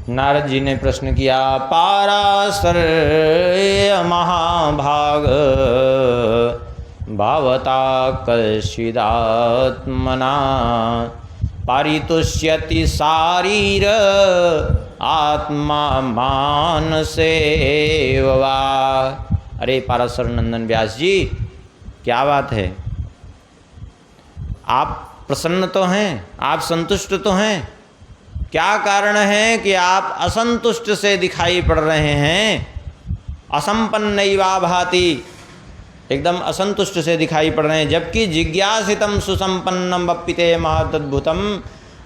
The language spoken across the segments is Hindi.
नारद जी ने प्रश्न किया, पाराशर महाभाग भावता कश्चिदात्मना पारितुष्यति शारीर आत्मा मानसेव वा। अरे पाराशर नंदन व्यास जी, क्या बात है, आप प्रसन्न तो हैं, आप संतुष्ट तो हैं, क्या कारण है कि आप असंतुष्ट से दिखाई पड़ रहे हैं? असंपन्नैवा भाति, एकदम असंतुष्ट से दिखाई पड़ रहे हैं, जबकि जिज्ञासितम सुसंपन्नम वप्पिते महदद्भुतम,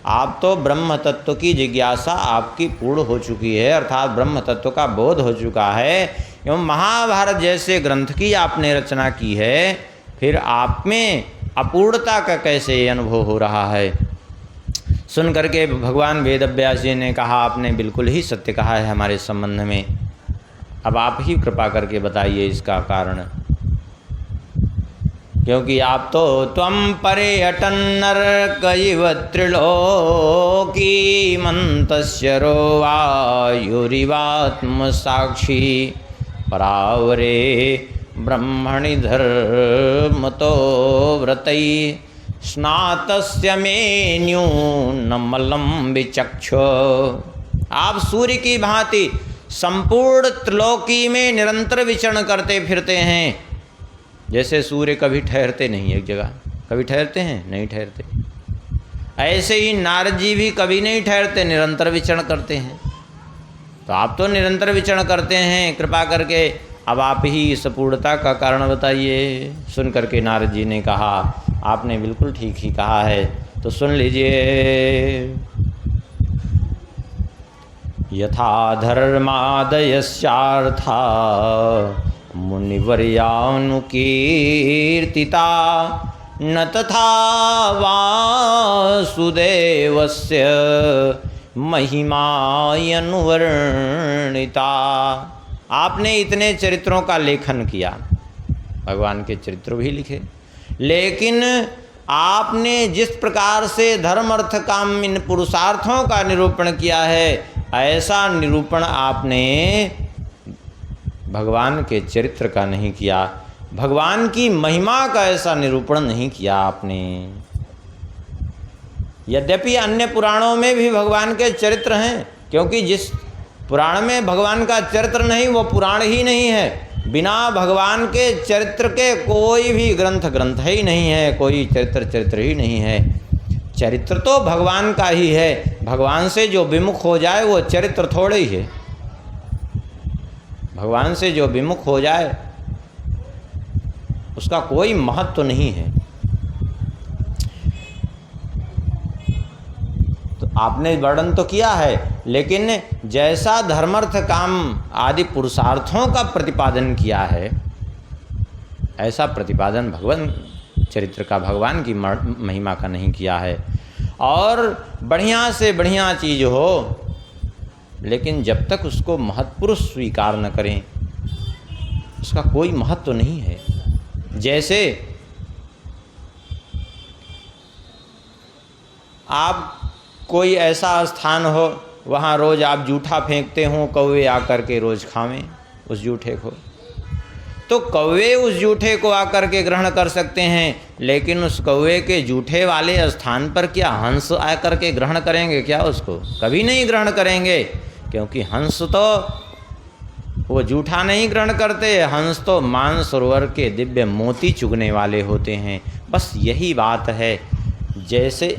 आप तो ब्रह्म तत्व की जिज्ञासा आपकी पूर्ण हो चुकी है, अर्थात ब्रह्म तत्व का बोध हो चुका है एवं महाभारत जैसे ग्रंथ की आपने रचना की है, फिर आप में अपूर्णता का कैसे अनुभव हो रहा है? सुन करके भगवान वेदव्यास जी ने कहा, आपने बिल्कुल ही सत्य कहा है हमारे संबंध में, अब आप ही कृपा करके बताइए इसका कारण, क्योंकि आप तो त्वं पर्यटन नरकइव त्रिलोकी मंतस्यरो वायुरिवात्म साक्षी परावरे ब्रह्मणि धर्मतो व्रतै स्नातस्य मेन्यूनमलं विचक्षु। आप सूर्य की भांति संपूर्ण त्रिलोकी में निरंतर विचरण करते फिरते हैं। जैसे सूर्य कभी ठहरते नहीं एक जगह, कभी ठहरते हैं? नहीं ठहरते। ऐसे ही नारद जी भी कभी नहीं ठहरते, निरंतर विचरण करते हैं। तो आप तो निरंतर विचरण करते हैं, कृपा करके अब आप ही इस पूर्णता का कारण बताइए। सुन करके नारद जी ने कहा, आपने बिल्कुल ठीक ही कहा है, तो सुन लीजिए। यथा धर्मादयस्यार्था मुनिवर्यानुकीर्तिता न तथा वासुदेवस्य महिमायनुवर्णिता। आपने इतने चरित्रों का लेखन किया, भगवान के चरित्र भी लिखे, लेकिन आपने जिस प्रकार से धर्म अर्थ काम इन पुरुषार्थों का निरूपण किया है, ऐसा निरूपण आपने भगवान के चरित्र का नहीं किया, भगवान की महिमा का ऐसा निरूपण नहीं किया आपने। यद्यपि अन्य पुराणों में भी भगवान के चरित्र हैं, क्योंकि जिस पुराण में भगवान का चरित्र नहीं वो पुराण ही नहीं है। बिना भगवान के चरित्र के कोई भी ग्रंथ ही नहीं है, कोई चरित्र ही नहीं है। चरित्र तो भगवान का ही है, भगवान से जो विमुख हो जाए वो चरित्र थोड़े ही है। भगवान से जो विमुख हो जाए उसका कोई महत्व तो नहीं है। तो आपने वर्णन तो किया है, लेकिन जैसा धर्मार्थ काम आदि पुरुषार्थों का प्रतिपादन किया है, ऐसा प्रतिपादन भगवान चरित्र का, भगवान की महिमा का नहीं किया है। और बढ़िया से बढ़िया चीज़ हो, लेकिन जब तक उसको महत्पुरुष स्वीकार न करें उसका कोई महत्व तो नहीं है। जैसे आप कोई ऐसा स्थान हो, वहाँ रोज़ आप जूठा फेंकते हो, कौवे आकर के रोज़ खावें उस जूठे को, तो कौवे उस जूठे को आकर के ग्रहण कर सकते हैं, लेकिन उस कौवे के जूठे वाले स्थान पर क्या हंस आकर के ग्रहण करेंगे क्या? उसको कभी नहीं ग्रहण करेंगे, क्योंकि हंस तो वो जूठा नहीं ग्रहण करते, हंस तो मानसरोवर के दिव्य मोती चुगने वाले होते हैं। बस यही बात है। जैसे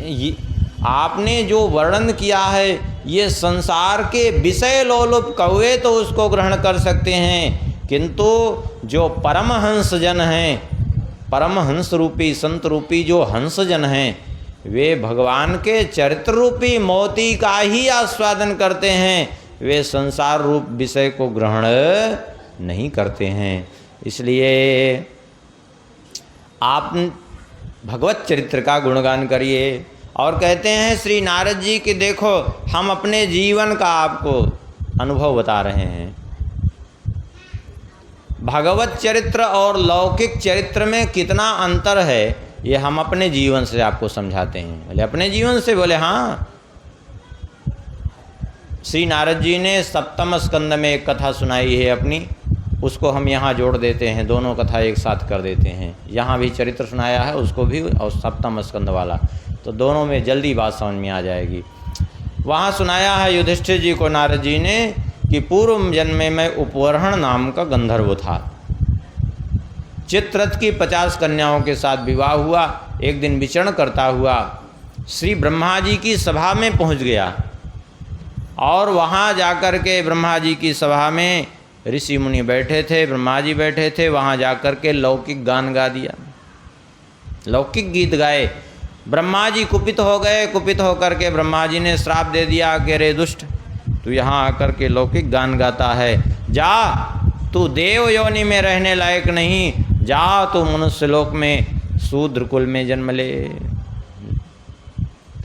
आपने जो वर्णन किया है, ये संसार के विषय लोलुप कौवे तो उसको ग्रहण कर सकते हैं, किंतु जो परमहंस जन हैं, परमहंस रूपी संत रूपी जो हंस जन हैं, वे भगवान के चरित्र रूपी मोती का ही आस्वादन करते हैं, वे संसार रूप विषय को ग्रहण नहीं करते हैं। इसलिए आप भगवत चरित्र का गुणगान करिए। और कहते हैं श्री नारद जी कि देखो, हम अपने जीवन का आपको अनुभव बता रहे हैं। भगवत चरित्र और लौकिक चरित्र में कितना अंतर है, ये हम अपने जीवन से आपको समझाते हैं। बोले अपने जीवन से? बोले हाँ। श्री नारद जी ने सप्तम स्कंद में एक कथा सुनाई है अपनी, उसको हम यहाँ जोड़ देते हैं, दोनों कथा एक साथ कर देते हैं। यहाँ भी चरित्र सुनाया है उसको भी और सप्तम स्कंद वाला, तो दोनों में जल्दी बात समझ में आ जाएगी। वहाँ सुनाया है युधिष्ठिर जी को नारद जी ने कि पूर्व जन्म में उपवरण नाम का गंधर्व था। चित्ररथ की 50 कन्याओं के साथ विवाह हुआ। एक दिन विचरण करता हुआ श्री ब्रह्मा जी की सभा में पहुँच गया और वहाँ जाकर के ब्रह्मा जी की सभा में ऋषि मुनि बैठे थे, ब्रह्मा जी बैठे थे, वहाँ जाकर के लौकिक गान गा दिया, लौकिक गीत गाए। ब्रह्मा जी कुपित हो गए। कुपित होकर के ब्रह्मा जी ने श्राप दे दिया कि रे दुष्ट, तू यहाँ आकर के लौकिक गान गाता है, जा तू देव योनि में रहने लायक नहीं, जा तू मनुष्य लोक में शूद्र कुल में जन्म ले।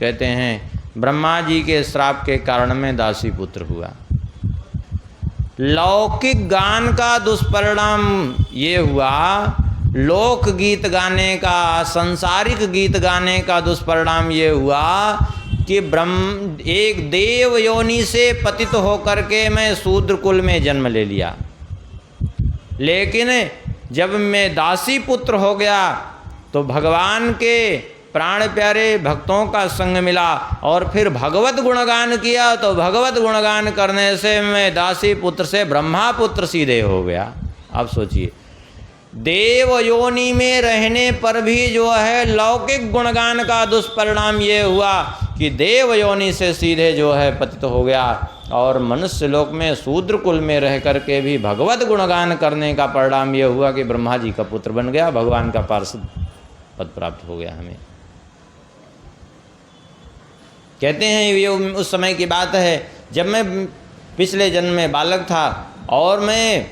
कहते हैं ब्रह्मा जी के श्राप के कारण में दासी पुत्र हुआ। लौकिक गान का दुष्परिणाम ये हुआ, लोक गीत गाने का, सांसारिक गीत गाने का दुष्परिणाम ये हुआ कि एक देव योनि से पतित होकर के मैं शूद्र कुल में जन्म ले लिया, लेकिन जब मैं दासी पुत्र हो गया तो भगवान के प्राण प्यारे भक्तों का संग मिला और फिर भगवत गुणगान किया, तो भगवत गुणगान करने से मैं दासी पुत्र से ब्रह्मा पुत्र सीधे हो गया। अब सोचिए, देव योनि में रहने पर भी जो है लौकिक गुणगान का दुष्परिणाम ये हुआ कि देव योनि से सीधे जो है पतित हो गया और मनुष्य लोक में शूद्र कुल में रह करके भी भगवत गुणगान करने का परिणाम ये हुआ कि ब्रह्मा जी का पुत्र बन गया, भगवान का पार्षद पद प्राप्त हो गया हमें। कहते हैं ये उस समय की बात है जब मैं पिछले जन्म में बालक था और मैं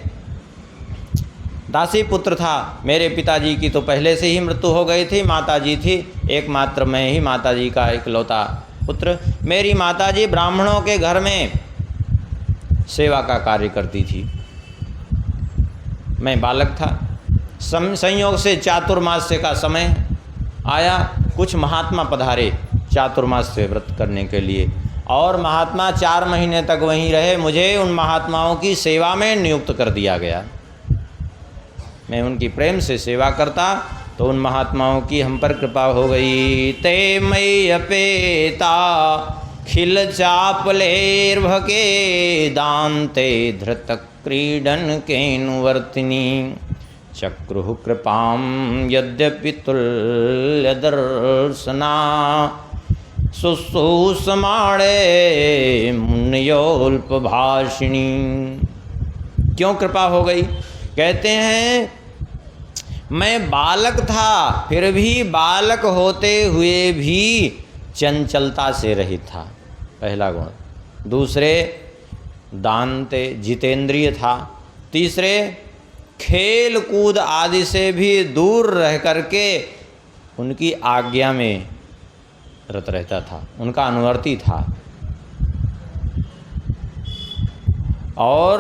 दासी पुत्र था। मेरे पिताजी की तो पहले से ही मृत्यु हो गई थी, माताजी थी, एकमात्र मैं ही माताजी का इकलौता पुत्र। मेरी माताजी ब्राह्मणों के घर में सेवा का कार्य करती थी। मैं बालक था। संयोग से चातुर्मास्य का समय आया, कुछ महात्मा पधारे चातुर्मास्य व्रत करने के लिए और महात्मा 4 महीने तक वहीं रहे। मुझे उन महात्माओं की सेवा में नियुक्त कर दिया गया। मैं उनकी प्रेम से सेवा करता तो उन महात्माओं की हम पर कृपा हो गई। ते मई अपेता खिल चापलेर्भके दान्ते धृत क्रीडन केनुवर्तिनी चक्रुः कृपां यद्यपि तुल्य दर्शना शुश्रूषमाणे मुन्योल्पभाषिणी। क्यों कृपा हो गई? कहते हैं मैं बालक था, फिर भी बालक होते हुए भी चंचलता से रहित था, पहला गुण। दूसरे दान्ते जितेंद्रिय था। तीसरे खेल कूद आदि से भी दूर रह करके उनकी आज्ञा में रत रहता था, उनका अनुवर्ती था। और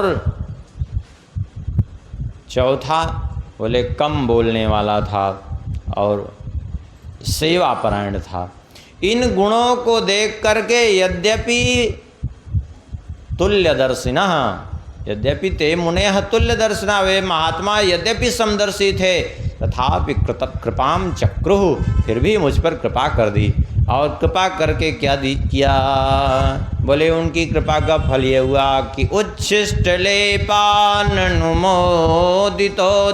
चौथा बोले कम बोलने वाला था और सेवा परायण था। इन गुणों को देख करके यद्यपि तुल्यदर्शिनः, यद्यपि ते मुनेः तुल्यदर्शिनः, वे महात्मा यद्यपि समदर्शी थे तथापि कृपाम चक्रुः, फिर भी मुझ पर कृपा कर दी। और कृपा करके क्या किया? बोले उनकी कृपा का फल ये हुआ कि उच्छिष्ट लेपानुमोदितो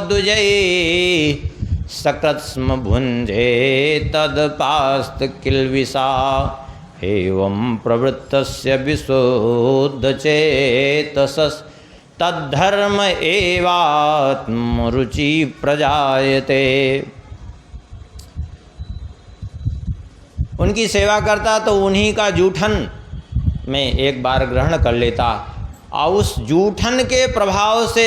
द्विजै सकृत्स्म भुंजे तदपास्त किल्विषा एवं प्रवृत्तस्य विशुद्ध चेतसस् तद्धर्म एवात्मरुचि प्रजायते। उनकी सेवा करता तो उन्हीं का जूठन में एक बार ग्रहण कर लेता और उस जूठन के प्रभाव से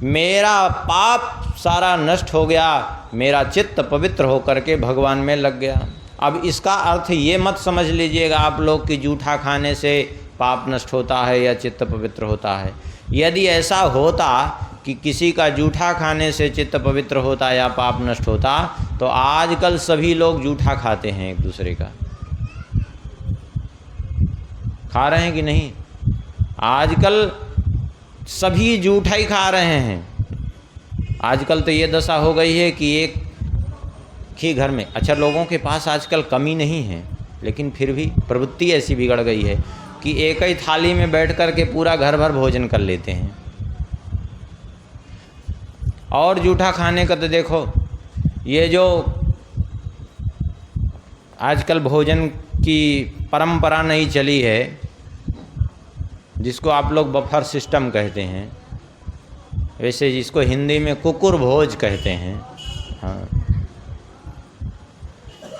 मेरा पाप सारा नष्ट हो गया, मेरा चित्त पवित्र होकर के भगवान में लग गया। अब इसका अर्थ ये मत समझ लीजिएगा आप लोग कि जूठा खाने से पाप नष्ट होता है या चित्त पवित्र होता है। यदि ऐसा होता कि किसी का जूठा खाने से चित्त पवित्र होता या पाप नष्ट होता तो आजकल सभी लोग जूठा खाते हैं, एक दूसरे का खा रहे हैं कि नहीं? आजकल सभी जूठा ही खा रहे हैं। आजकल तो ये दशा हो गई है कि एक ही घर में, अच्छा लोगों के पास आजकल कमी नहीं है, लेकिन फिर भी प्रवृत्ति ऐसी बिगड़ गई है कि एक ही थाली में बैठ कर के पूरा घर भर भोजन कर लेते हैं। और जूठा खाने का तो देखो, ये जो आजकल भोजन की परंपरा नहीं चली है, जिसको आप लोग बफर सिस्टम कहते हैं, वैसे जिसको हिंदी में कुकुर भोज कहते हैं। हाँ,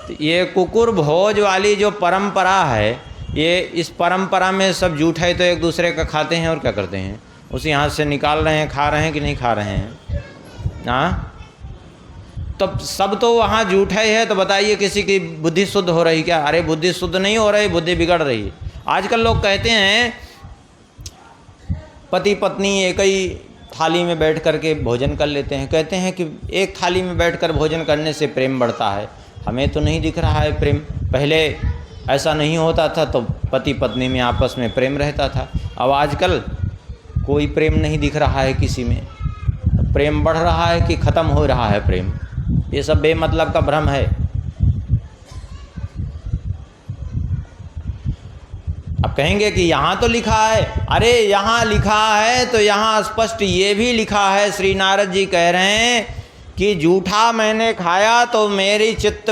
तो ये कुकुर भोज वाली जो परंपरा है, ये इस परंपरा में सब जूठा ही तो एक दूसरे का खाते हैं और क्या करते हैं, उसी हाथ से निकाल रहे हैं, खा रहे हैं कि नहीं खा रहे हैं। हाँ, तब सब तो वहाँ जूठा ही है, तो बताइए किसी की बुद्धि शुद्ध हो रही क्या? अरे बुद्धि शुद्ध नहीं हो रही, बुद्धि बिगड़ रही है। आजकल लोग कहते हैं पति पत्नी एक ही थाली में बैठ कर के भोजन कर लेते हैं, कहते हैं कि एक थाली में बैठकर भोजन करने से प्रेम बढ़ता है। हमें तो नहीं दिख रहा है प्रेम। पहले ऐसा नहीं होता था, तो पति पत्नी में आपस में प्रेम रहता था। अब आजकल कोई प्रेम नहीं दिख रहा है किसी में। प्रेम बढ़ रहा है कि ख़त्म हो रहा है प्रेम? ये सब बेमतलब का भ्रम है। अब कहेंगे कि यहाँ तो लिखा है, अरे यहाँ लिखा है तो यहाँ स्पष्ट ये भी लिखा है, श्री नारद जी कह रहे हैं कि जूठा मैंने खाया तो मेरी चित्त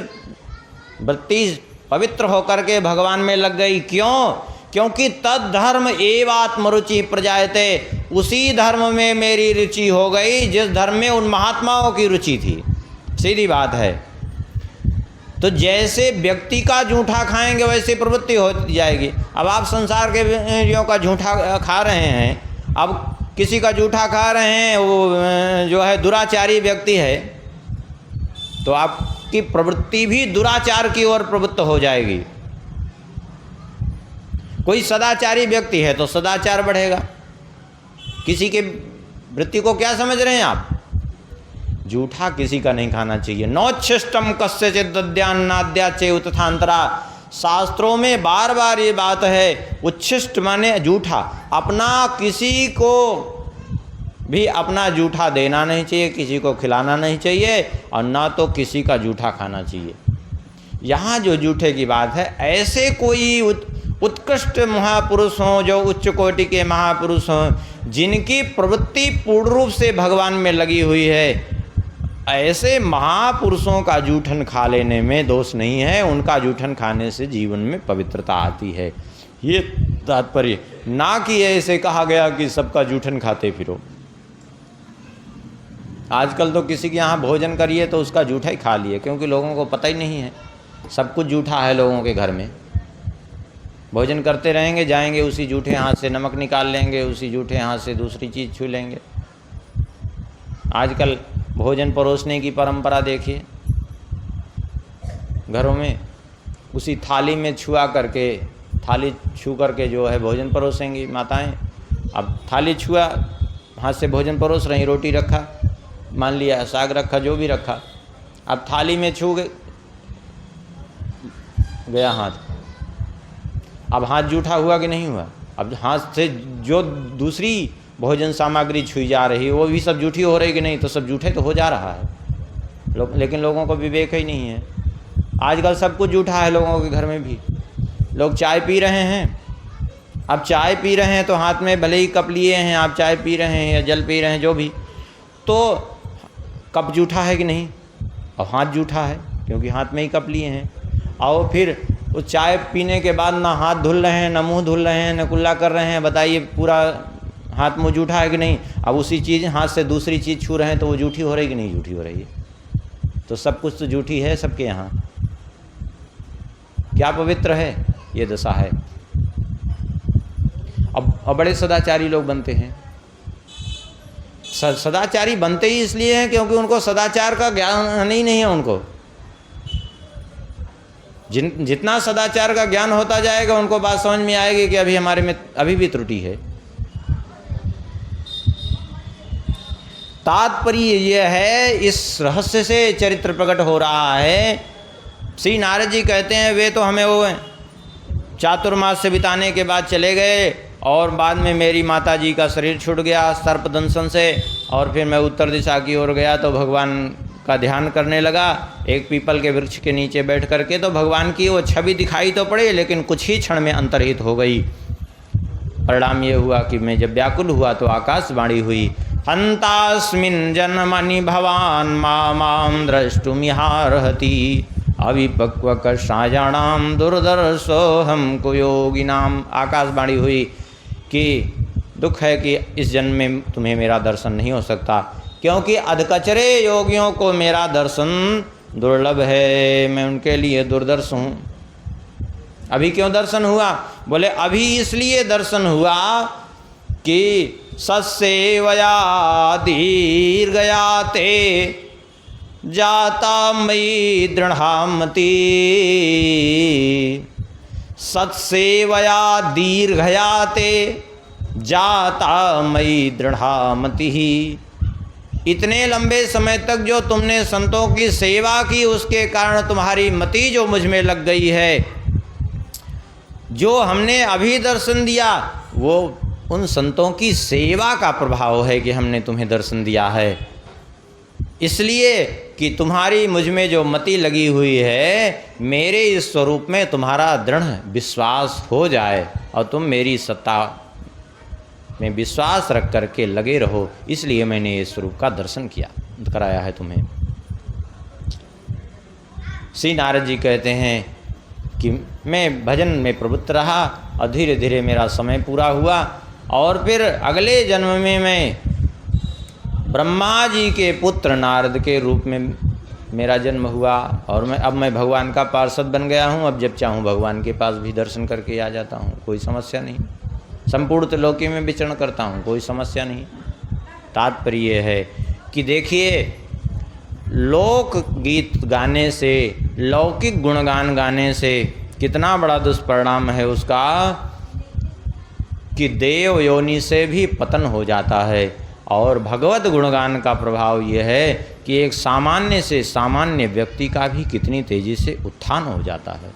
वृत्ति पवित्र होकर के भगवान में लग गई। क्यों? क्योंकि तद धर्म एवात्मरुचि प्रजायते, उसी धर्म में मेरी रुचि हो गई जिस धर्म में उन महात्माओं की रुचि थी। सीधी बात है। तो जैसे व्यक्ति का जूठा खाएंगे वैसे प्रवृत्ति हो जाएगी। अब आप संसार के विषयों का जूठा खा रहे हैं, अब किसी का जूठा खा रहे हैं, वो जो है दुराचारी व्यक्ति है, तो आपकी प्रवृत्ति भी दुराचार की ओर प्रवृत्त हो जाएगी। कोई सदाचारी व्यक्ति है तो सदाचार बढ़ेगा। किसी के वृत्ति को क्या समझ रहे हैं आप? जूठा किसी का नहीं खाना चाहिए। नोच्छिष्टम कस्यचित् दद्यान्नाद्याचे उत्थांतरा, शास्त्रों में बार बार ये बात है। उच्छिष्ट माने जूठा, अपना किसी को भी अपना जूठा देना नहीं चाहिए, किसी को खिलाना नहीं चाहिए, और ना तो किसी का जूठा खाना चाहिए। यहाँ जो जूठे की बात है, ऐसे कोई उत्कृष्ट महापुरुष हों, जो उच्च कोटि के महापुरुष हों, जिनकी प्रवृत्ति पूर्ण रूप से भगवान में लगी हुई है, ऐसे महापुरुषों का जूठन खा लेने में दोष नहीं है। उनका जूठन खाने से जीवन में पवित्रता आती है, ये तात्पर्य। ना कि ऐसे कहा गया कि सबका जूठन खाते फिरो। आजकल तो किसी के यहाँ भोजन करिए तो उसका जूठा ही खा लिए, क्योंकि लोगों को पता ही नहीं है, सब कुछ जूठा है लोगों के घर में। भोजन करते रहेंगे, जाएंगे उसी जूठे हाथ से नमक निकाल लेंगे, उसी जूठे हाथ से दूसरी चीज़ छू लेंगे। आजकल भोजन परोसने की परंपरा देखिए, घरों में उसी थाली में छुआ करके, थाली छू करके जो है भोजन परोसेंगी माताएं। अब थाली छुआ, हाथ से भोजन परोस रही, रोटी रखा, मान लिया साग रखा, जो भी रखा, अब थाली में छू गया हाथ, अब हाथ जूठा हुआ कि नहीं हुआ? अब हाथ से जो दूसरी भोजन सामग्री छुई जा रही है वो भी सब जूठी हो रही कि नहीं? तो सब जूठे तो हो जा रहा है। लेकिन लोगों को विवेक ही नहीं है। आजकल सब कुछ जूठा है लोगों के घर में भी। लोग चाय पी रहे हैं, अब चाय पी रहे हैं तो हाथ में भले ही कप लिए हैं, आप चाय पी रहे हैं या जल पी रहे हैं, जो भी, तो कप जूठा है कि नहीं? और हाथ जूठा है क्योंकि हाथ में ही कप लिए हैं। और फिर उस चाय पीने के बाद ना हाथ धुल रहे हैं, ना मुँह धुल रहे हैं, ना कुल्ला कर रहे हैं, बताइए पूरा हाथ मुँह जूठा है कि नहीं? अब उसी चीज़ हाथ से दूसरी चीज़ छू रहे हैं तो वो जूठी हो रही कि नहीं जूठी हो रही है? तो सब कुछ तो जूठी है सबके यहाँ। क्या पवित्र है? ये दशा है। अब बड़े सदाचारी लोग बनते हैं। सदाचारी बनते ही इसलिए हैं क्योंकि उनको सदाचार का ज्ञान ही नहीं है। उनको जितना सदाचार का ज्ञान होता जाएगा उनको बात समझ में आएगी कि अभी हमारे में अभी भी त्रुटि है। तात्पर्य यह है, इस रहस्य से चरित्र प्रकट हो रहा है। श्री नारद जी कहते हैं वे तो हमें वो चातुर्मास से बिताने के बाद चले गए और बाद में मेरी माता जी का शरीर छूट गया सर्प दंशन से, और फिर मैं उत्तर दिशा की ओर गया तो भगवान का ध्यान करने लगा एक पीपल के वृक्ष के नीचे बैठ करके। तो भगवान की वो छवि दिखाई तो पड़ी, लेकिन कुछ ही क्षण में अंतर्हित हो गई। परिणाम ये हुआ कि मैं जब व्याकुल हुआ तो आकाशवाणी हुई, हंतास्मिन् जन्मनि भवान मां द्रष्टुमिहार्हति अविपक्व कषायाणाम दुर्दर्शोऽहं कुयोगिनाम। आकाशवाणी हुई कि दुख है कि इस जन्म में तुम्हें मेरा दर्शन नहीं हो सकता, क्योंकि अधकचरे योगियों को मेरा दर्शन दुर्लभ है, मैं उनके लिए दुर्दर्श हूँ। अभी क्यों दर्शन हुआ? बोले अभी इसलिए दर्शन हुआ कि सत्सेवया दीर्घयाते जाता मयि दृढ़ामति। सत्सेवया दीर्घयाते जाता मयि दृढ़ामति। इतने लंबे समय तक जो तुमने संतों की सेवा की उसके कारण तुम्हारी मति जो मुझ में लग गई है, जो हमने अभी दर्शन दिया वो उन संतों की सेवा का प्रभाव है कि हमने तुम्हें दर्शन दिया है। इसलिए कि तुम्हारी मुझ में जो मति लगी हुई है, मेरे इस स्वरूप में तुम्हारा दृढ़ विश्वास हो जाए और तुम मेरी सत्ता में विश्वास रख करके लगे रहो, इसलिए मैंने इस स्वरूप का दर्शन कराया है तुम्हें। श्री नारद जी कहते हैं कि मैं भजन में प्रवृत्त रहा और धीरे धीरे मेरा समय पूरा हुआ, और फिर अगले जन्म में मैं ब्रह्मा जी के पुत्र नारद के रूप में मेरा जन्म हुआ, और अब मैं भगवान का पार्षद बन गया हूँ। अब जब चाहूँ भगवान के पास भी दर्शन करके आ जाता हूँ, कोई समस्या नहीं। संपूर्ण त्रिलोकी में विचरण करता हूँ, कोई समस्या नहीं। तात्पर्य है कि देखिए, लोक गीत गाने से, लौकिक गुणगान गाने से कितना बड़ा दुष्परिणाम है उसका कि देव योनि से भी पतन हो जाता है। और भगवत गुणगान का प्रभाव यह है कि एक सामान्य से सामान्य व्यक्ति का भी कितनी तेजी से उत्थान हो जाता है।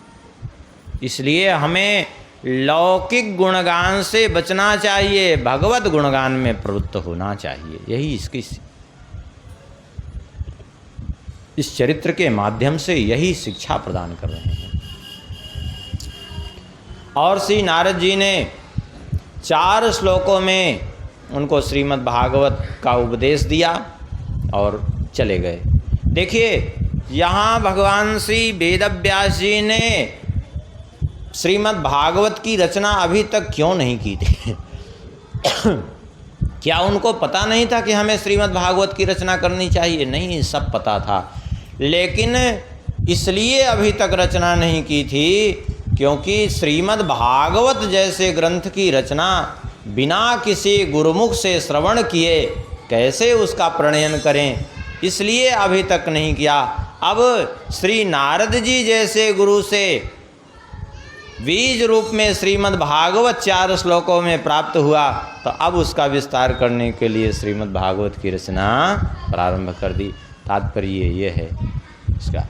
इसलिए हमें लौकिक गुणगान से बचना चाहिए, भगवत गुणगान में प्रवृत्त होना चाहिए। यही इसकी इस चरित्र के माध्यम से यही शिक्षा प्रदान कर रहे हैं। और श्री नारद जी ने 4 श्लोकों में उनको श्रीमद् भागवत का उपदेश दिया और चले गए। देखिए, यहाँ भगवान श्री वेदव्यास जी ने श्रीमद् भागवत की रचना अभी तक क्यों नहीं की थी? क्या उनको पता नहीं था कि हमें श्रीमद् भागवत की रचना करनी चाहिए? नहीं, सब पता था, लेकिन इसलिए अभी तक रचना नहीं की थी क्योंकि श्रीमद् भागवत जैसे ग्रंथ की रचना बिना किसी गुरुमुख से श्रवण किए कैसे उसका प्रणयन करें, इसलिए अभी तक नहीं किया। अब श्री नारद जी जैसे गुरु से बीज रूप में श्रीमद् भागवत 4 श्लोकों में प्राप्त हुआ, तो अब उसका विस्तार करने के लिए श्रीमद् भागवत की रचना प्रारंभ कर दी। तात्पर्य ये है इसका।